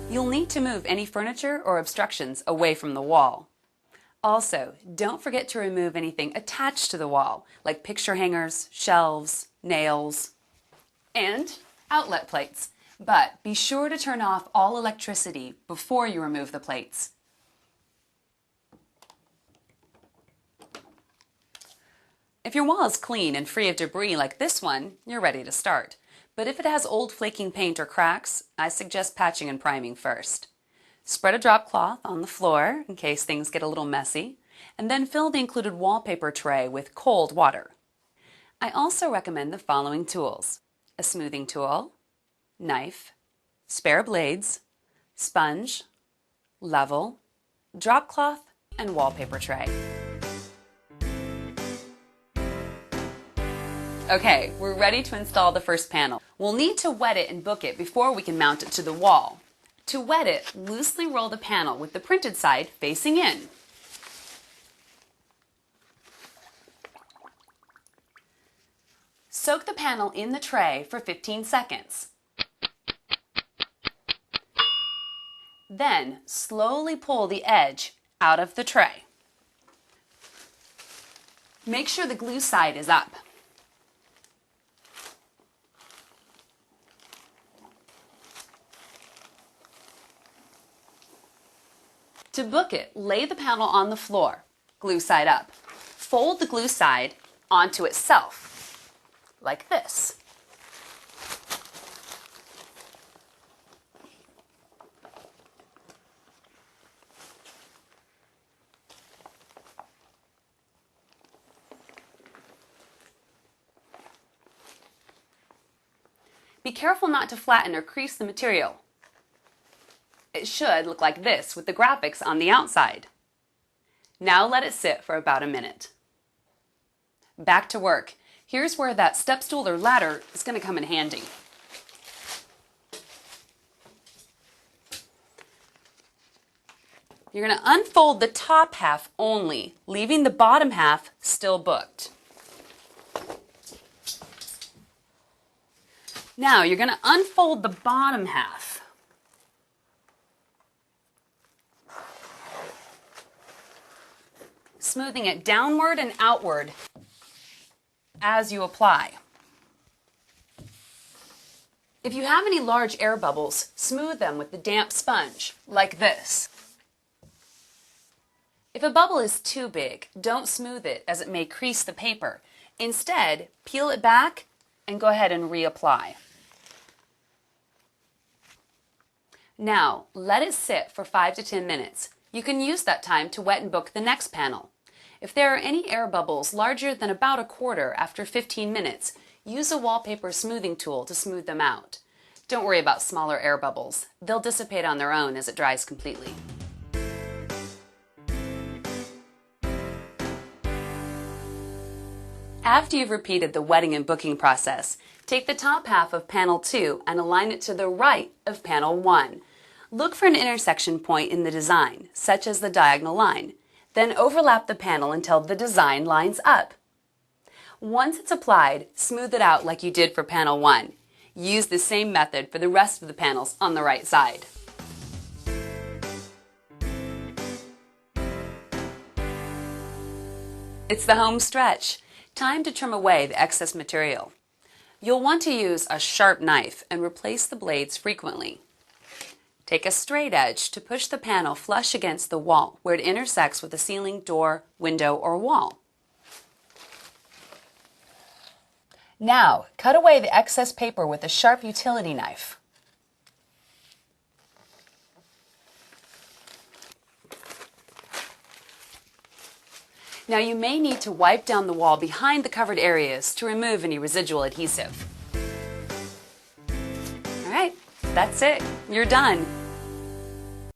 You'll need to move any furniture or obstructions away from the wall. Also, don't forget to remove anything attached to the wall, like picture hangers, shelves, nails, and outlet plates. But be sure to turn off all electricity before you remove the plates. If your wall is clean and free of debris like this one, you're ready to start. But if it has old flaking paint or cracks, I suggest patching and priming first. Spread a drop cloth on the floor in case things get a little messy, and then fill the included wallpaper tray with cold water. I also recommend the following tools: a smoothing tool, knife, spare blades, sponge, level, drop cloth, and wallpaper tray. Okay, we're ready to install the first panel. We'll need to wet it and book it before we can mount it to the wall. To wet it, loosely roll the panel with the printed side facing in. Soak the panel in the tray for 15 seconds. Then slowly pull the edge out of the tray. Make sure the glue side is up. To book it, lay the panel on the floor, glue side up. Fold the glue side onto itself, like this. Be careful not to flatten or crease the material. It should look like this with the graphics on the outside. Now let it sit for about a minute. Back to work. Here's where that step stool or ladder is going to come in handy. You're going to unfold the top half only, leaving the bottom half still booked. Now you're going to unfold the bottom half. Smoothing it downward and outward as you apply. If you have any large air bubbles, smooth them with the damp sponge, like this. If a bubble is too big, don't smooth it as it may crease the paper. Instead, peel it back and go ahead and reapply. Now, let it sit for 5 to 10 minutes. You can use that time to wet and book the next panel. If there are any air bubbles larger than about a quarter after 15 minutes, use a wallpaper smoothing tool to smooth them out. Don't worry about smaller air bubbles. They'll dissipate on their own as it dries completely. After you've repeated the wetting and booking process, take the top half of panel 2 and align it to the right of panel 1. Look for an intersection point in the design, such as the diagonal line. Then overlap the panel until the design lines up. Once it's applied, smooth it out like you did for panel 1. Use the same method for the rest of the panels on the right side. It's the home stretch. Time to trim away the excess material. You'll want to use a sharp knife and replace the blades frequently. Take a straight edge to push the panel flush against the wall where it intersects with the ceiling, door, window, or wall. Now, cut away the excess paper with a sharp utility knife. Now you may need to wipe down the wall behind the covered areas to remove any residual adhesive. All right, that's it. You're done.